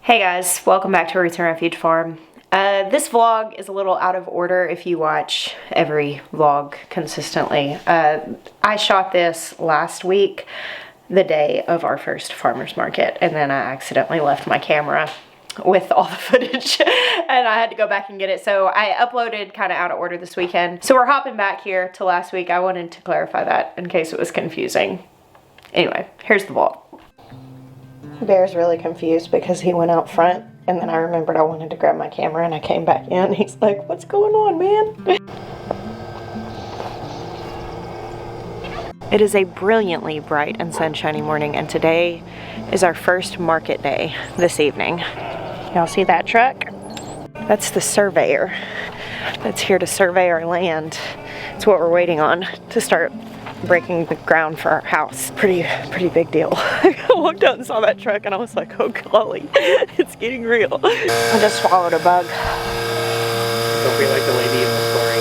Hey guys, welcome back to Roots Refuge Farm. This vlog is a little out of order if you watch every vlog consistently. I shot this last week, the day of our first farmer's market, and then I accidentally left my camera with all the footage and I had to go back and get it. So I uploaded kind of out of order this weekend. So we're hopping back here to last week. I wanted to clarify that in case it was confusing. Anyway, here's the vlog. Bear's really confused because he went out front and then I remembered I wanted to grab my camera and I came back in. He's like, what's going on, man? It is a brilliantly bright and sunshiny morning, and today is our first market day this evening. Y'all see that truck? That's the surveyor that's here to survey our land. It's what we're waiting on to start breaking the ground for our house. Pretty big deal. I walked out and saw that truck and I was like, oh golly, it's getting real. I just swallowed a bug. Don't be like the lady in the story.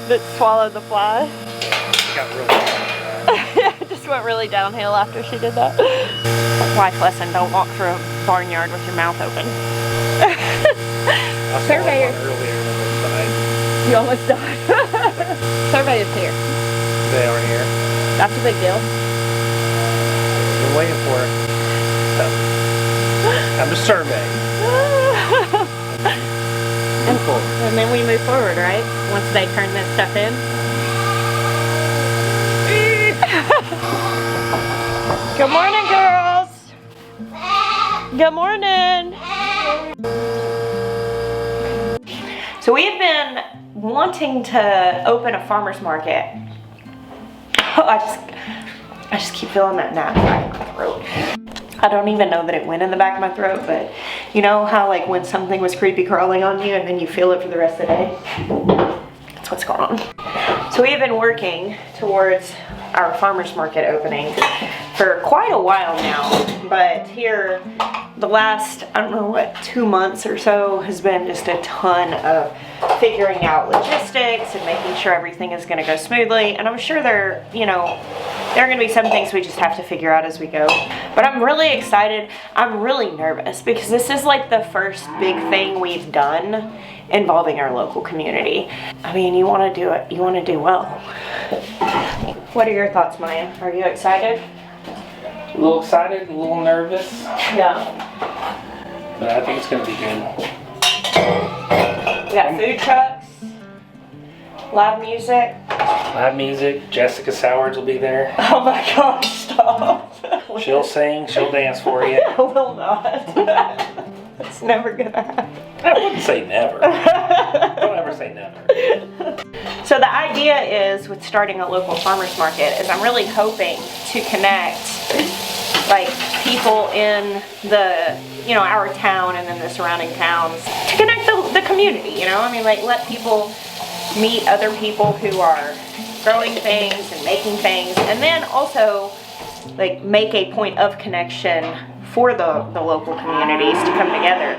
That swallowed the fly. It got really bad. It just went really downhill after she did that. Life lesson, don't walk through a barnyard with your mouth open. I saw one earlier on the side. You almost died. Surveyor's here. They aren't here. That's a big deal. Been waiting for it. Time to survey. Move forward. And then we move forward, right? Once they turn this stuff in. Good morning, girls. Good morning. So we have been wanting to open a farmer's market. Oh, I just keep feeling that gnat in the back of my throat. I don't even know that it went in the back of my throat, but you know how like when something was creepy crawling on you and then you feel it for the rest of the day? That's what's going on. So we have been working towards our farmer's market opening for quite a while now, but here the last, I don't know what, 2 months or so has been just a ton of figuring out logistics and making sure everything is going to go smoothly. And I'm sure there are going to be some things we just have to figure out as we go. But I'm really excited. I'm really nervous because this is like the first big thing we've done involving our local community. I mean, you want to do it. You want to do well. What are your thoughts, Maya? Are you excited? A little excited, a little nervous. Yeah. But I think it's going to be good. We got food trucks, live music. Live music. Jessica Sowards will be there. Oh my gosh, stop. She'll sing, she'll dance for you. I will not. It's never gonna happen. I wouldn't say never. Don't ever say never. So the idea is, with starting a local farmer's market, is I'm really hoping to connect like people in the, our town and then the surrounding towns, to connect the community, I mean, like let people meet other people who are growing things and making things, and then also like make a point of connection for the local communities to come together.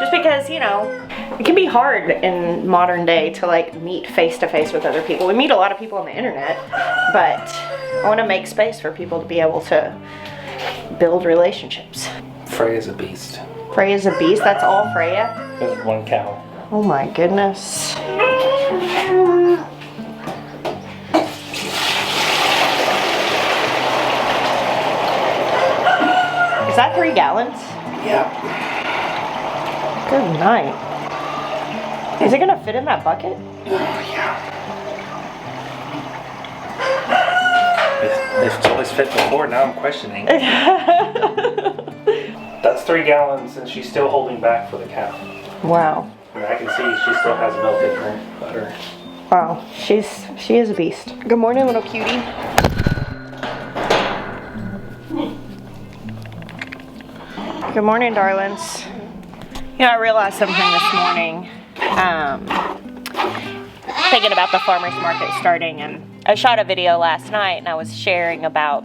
Just because, it can be hard in modern day to like meet face to face with other people. We meet a lot of people on the internet, but I want to make space for people to be able to build relationships. Freya's a beast. Freya's a beast? That's all Freya? There's one cow. Oh my goodness. Is that 3 gallons? Yeah. Good night. Is it gonna fit in that bucket? Oh, yeah. It's always fit before, now I'm questioning. That's 3 gallons and she's still holding back for the cow. Wow. And I can see she still has milk in her butter. Wow, she is a beast. Good morning, little cutie. Good morning, darlings. I realized something this morning, thinking about the farmer's market starting, and I shot a video last night and I was sharing about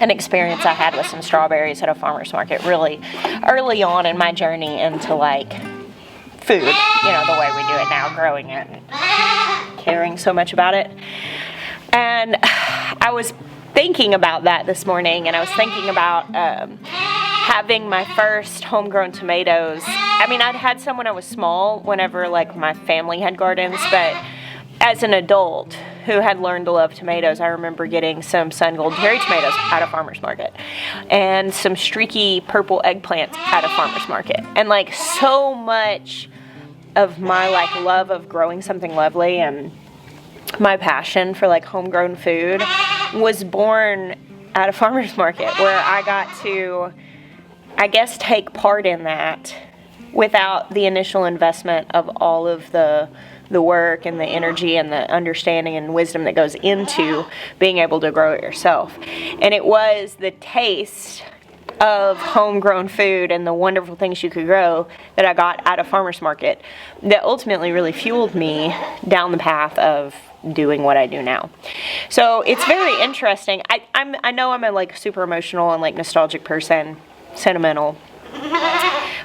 an experience I had with some strawberries at a farmer's market really early on in my journey into like food, the way we do it now, growing it and caring so much about it. And I was thinking about that this morning, and I was thinking about having my first homegrown tomatoes. I mean, I'd had some when I was small, whenever like my family had gardens, but as an adult who had learned to love tomatoes, I remember getting some Sun Gold cherry tomatoes at a farmer's market and some streaky purple eggplants at a farmer's market. And like so much of my like love of growing something lovely and my passion for like homegrown food was born at a farmer's market, where I got to, I guess, take part in that without the initial investment of all of the work and the energy and the understanding and wisdom that goes into being able to grow it yourself. And it was the taste of homegrown food and the wonderful things you could grow that I got at a farmer's market that ultimately really fueled me down the path of doing what I do now. So it's very interesting. I know I'm a like super emotional and like nostalgic person, sentimental.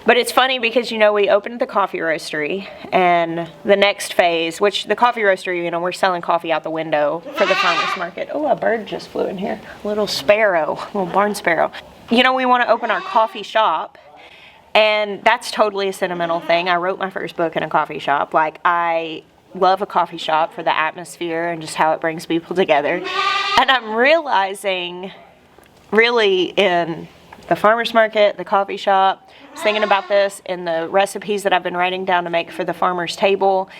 But it's funny because, you know, we opened the coffee roastery, and the next phase, which the coffee roastery, you know, we're selling coffee out the window for the farmer's market. Oh, a bird just flew in here. Little sparrow, little barn sparrow. You know, we want to open our coffee shop, and that's totally a sentimental thing. I wrote my first book in a coffee shop. Like, I love a coffee shop for the atmosphere and just how it brings people together. And I'm realizing, really, in the farmer's market, the coffee shop, I was thinking about this in the recipes that I've been writing down to make for the farmer's table.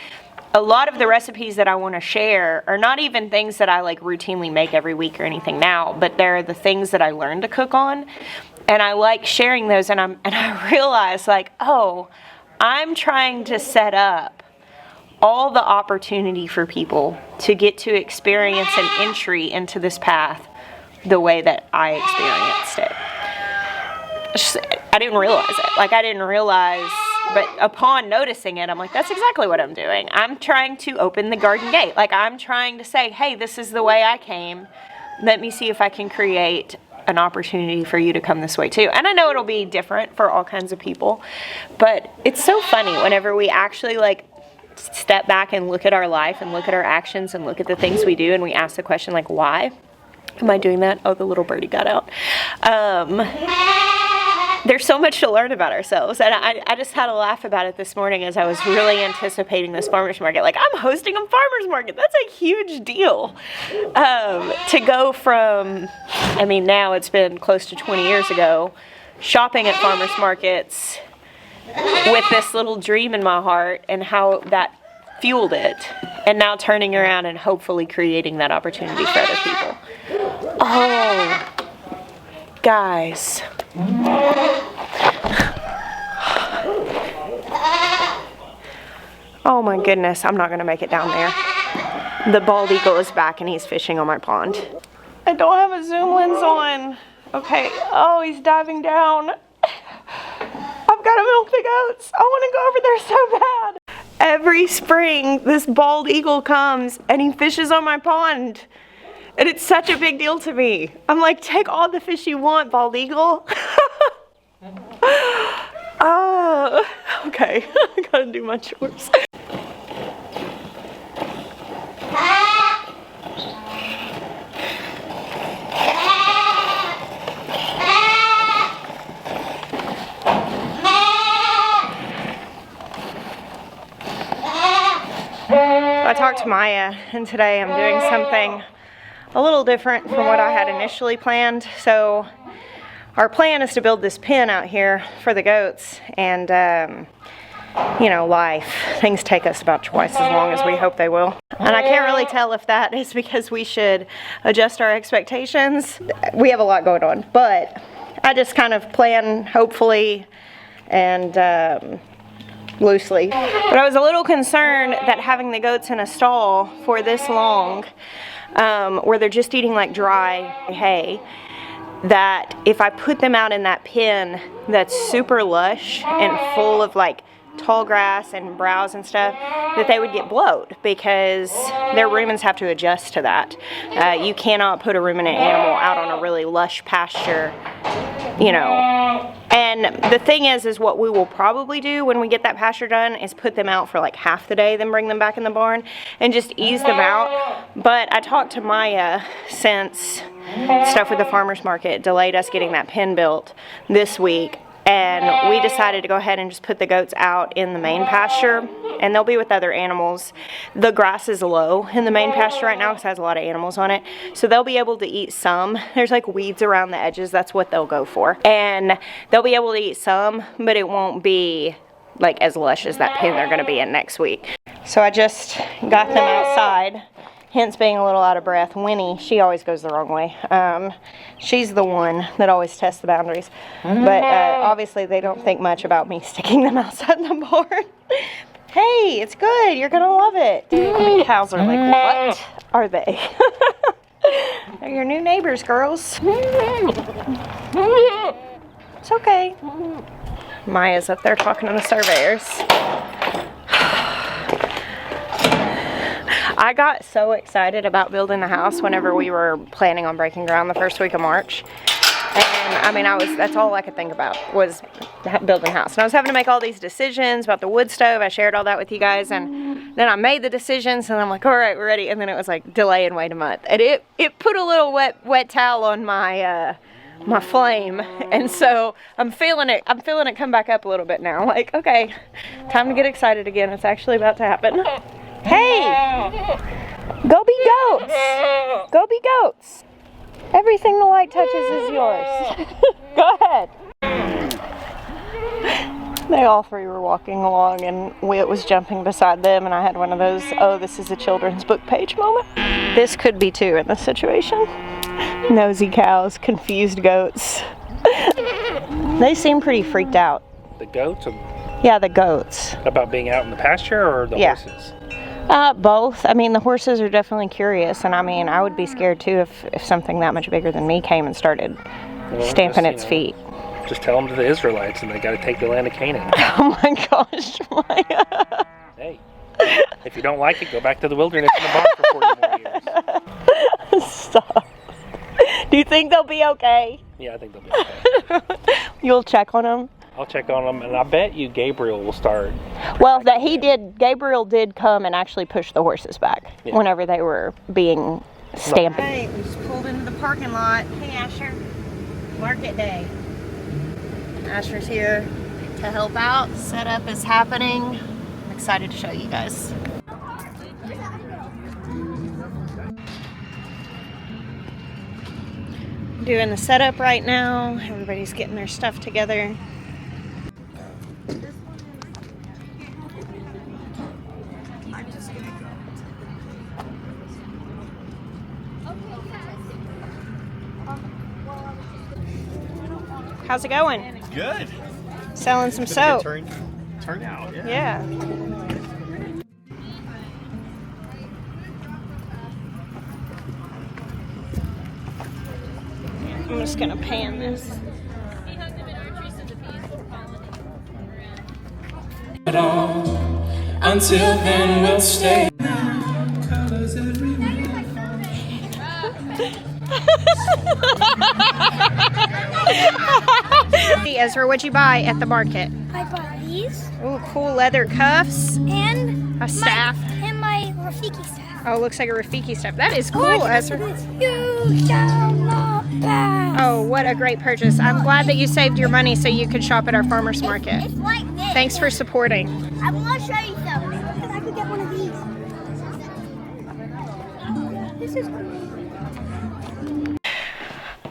A lot of the recipes that I want to share are not even things that I like routinely make every week or anything now, but they're the things that I learned to cook on, and I like sharing those. And I realize, like, oh, I'm trying to set up all the opportunity for people to get to experience an entry into this path the way that I experienced it. I didn't realize it. Like, I didn't realize, but upon noticing it, I'm like, that's exactly what I'm doing. I'm trying to open the garden gate. Like, I'm trying to say, hey, this is the way I came. Let me see if I can create an opportunity for you to come this way too. And I know it'll be different for all kinds of people, but it's so funny whenever we actually like step back and look at our life and look at our actions and look at the things we do, and we ask the question, like, why am I doing that? Oh, the little birdie got out. There's so much to learn about ourselves, and I just had a laugh about it this morning as I was really anticipating this farmer's market. Like, I'm hosting a farmer's market. That's a huge deal. To go from, I mean, now it's been close to 20 years ago, shopping at farmer's markets with this little dream in my heart and how that fueled it, and now turning around and hopefully creating that opportunity for other people. Oh, guys. Oh my goodness, I'm not gonna make it down there. The bald eagle is back and he's fishing on my pond. I don't have a zoom lens on. Okay, oh, he's diving down. I've gotta milk the goats. I wanna go over there so bad. Every spring, this bald eagle comes and he fishes on my pond. And it's such a big deal to me. I'm like, take all the fish you want, bald eagle. Oh, okay. I gotta do my chores. I talked to Maya, and today I'm doing something a little different from what I had initially planned. So our plan is to build this pen out here for the goats, and you know, life, things take us about twice as long as we hope they will. And I can't really tell if that is because we should adjust our expectations. We have a lot going on, but I just kind of plan hopefully and loosely. But I was a little concerned that having the goats in a stall for this long, where they're just eating like dry hay, that if I put them out in that pen that's super lush and full of like tall grass and browse and stuff, that they would get bloat because their rumens have to adjust to that. You cannot put a ruminant animal out on a really lush pasture, you know, And the thing is what we will probably do when we get that pasture done is put them out for like half the day, then bring them back in the barn and just ease them out. But I talked to Maya, since stuff with the farmer's market delayed us getting that pen built this week, and we decided to go ahead and just put the goats out in the main pasture, and they'll be with other animals. The grass is low in the main pasture right now because it has a lot of animals on it, so they'll be able to eat some. There's like weeds around the edges, that's what they'll go for, and they'll be able to eat some, but it won't be like as lush as that pen they're going to be in next week. So I just got them outside, hence being a little out of breath. Winnie, she always goes the wrong way. She's the one that always tests the boundaries. But obviously they don't think much about me sticking them outside the barn. Hey, it's good. You're going to love it. The cows are like, what are they? They're your new neighbors, girls. It's okay. Maya's up there talking to the surveyors. I got so excited about building the house whenever we were planning on breaking ground the first week of March. And I mean, that's all I could think about was building a house. And I was having to make all these decisions about the wood stove. I shared all that with you guys, and then I made the decisions, and I'm like, all right, we're ready. And then it was like, delay and wait a month. And it put a little wet towel on my my flame, and so I'm feeling it come back up a little bit now. Like, okay, time to get excited again. It's actually about to happen. Hey, go be goats. Go be goats. Everything the light touches is yours. Go ahead. They all three were walking along, and Wyatt was jumping beside them, and I had one of those, oh, this is a children's book page moment. This could be too in this situation. Nosy cows, confused goats. They seem pretty freaked out. The goats? Yeah, the goats. About being out in the pasture or the horses? Both. I mean, the horses are definitely curious, and I mean, I would be scared too if something that much bigger than me came and started stamping its feet. Just tell them to the Israelites, and they got to take the land of Canaan. Oh my gosh, Maya. Hey, if you don't like it, go back to the wilderness in the barn for 40 more years. Stop. Do you think they'll be okay? Yeah, I think they'll be okay. You'll check on them? I'll check on them, and I bet you Gabriel will start. Well, Gabriel did come and actually push the horses back whenever they were being stamped. Right, we just pulled into the parking lot. Hey, Asher. Market day. Asher's here to help out. Setup is happening. I'm excited to show you guys. Doing the setup right now. Everybody's getting their stuff together. How's it going? Good. Selling some soap. Turnout. Yeah. I'm just gonna pan this. Until then we'll stay. Ezra, what'd you buy at the market? I bought these. Ooh, cool leather cuffs. And a staff. My Rafiki staff. Oh, looks like a Rafiki staff. That is cool, Oh, Ezra. You shall not pass. Oh, what a great purchase. I'm glad that you saved your money so you could shop at our farmer's market. It's like this. Thanks for supporting. I want to show you something. Because I could get one of these. This is cool.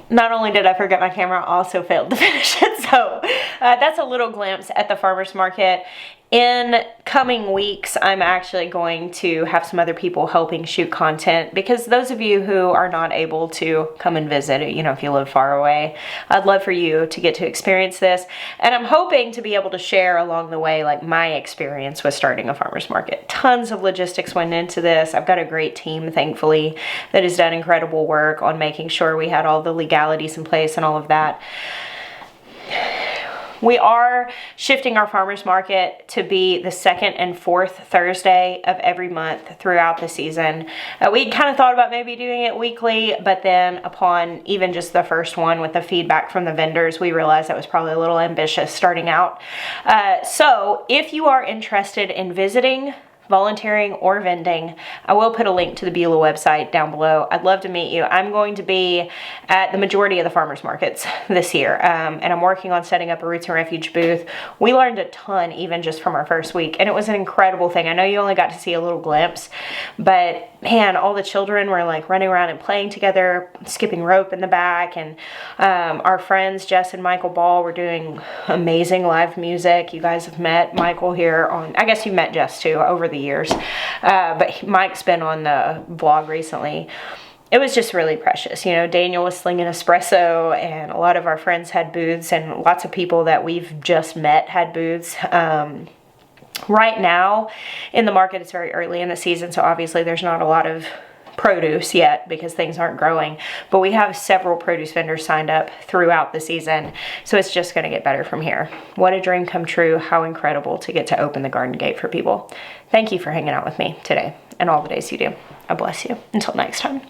Not only did I forget my camera, I also failed to finish it. So that's a little glimpse at the farmer's market. In coming weeks, I'm actually going to have some other people helping shoot content, because those of you who are not able to come and visit, you know, if you live far away, I'd love for you to get to experience this. And I'm hoping to be able to share along the way, like, my experience with starting a farmer's market. Tons of logistics went into this. I've got a great team, thankfully, that has done incredible work on making sure we had all the legalities in place and all of that. We are shifting our farmers market to be the second and fourth Thursday of every month throughout the season. We kind of thought about maybe doing it weekly, but then upon even just the first one with the feedback from the vendors, we realized that was probably a little ambitious starting out. So if you are interested in visiting, volunteering, or vending, I will put a link to the Beulah website down below. I'd love to meet you. I'm going to be at the majority of the farmers markets this year, and I'm working on setting up a Roots and Refuge booth. We learned a ton even just from our first week, and it was an incredible thing. I know you only got to see a little glimpse, but man, all the children were like running around and playing together, skipping rope in the back, and our friends Jess and Michael Ball were doing amazing live music. You guys have met Michael here on, I guess you met Jess too over the years, but Mike's been on the vlog recently. It was just really precious. You know, Daniel was slinging espresso, and a lot of our friends had booths, and lots of people that we've just met had booths. Right now in the market, it's very early in the season, so obviously there's not a lot of produce yet because things aren't growing, but we have several produce vendors signed up throughout the season, so it's just going to get better from here. What a dream come true. How incredible to get to open the garden gate for people. Thank you for hanging out with me today and all the days you do. I bless you. Until next time.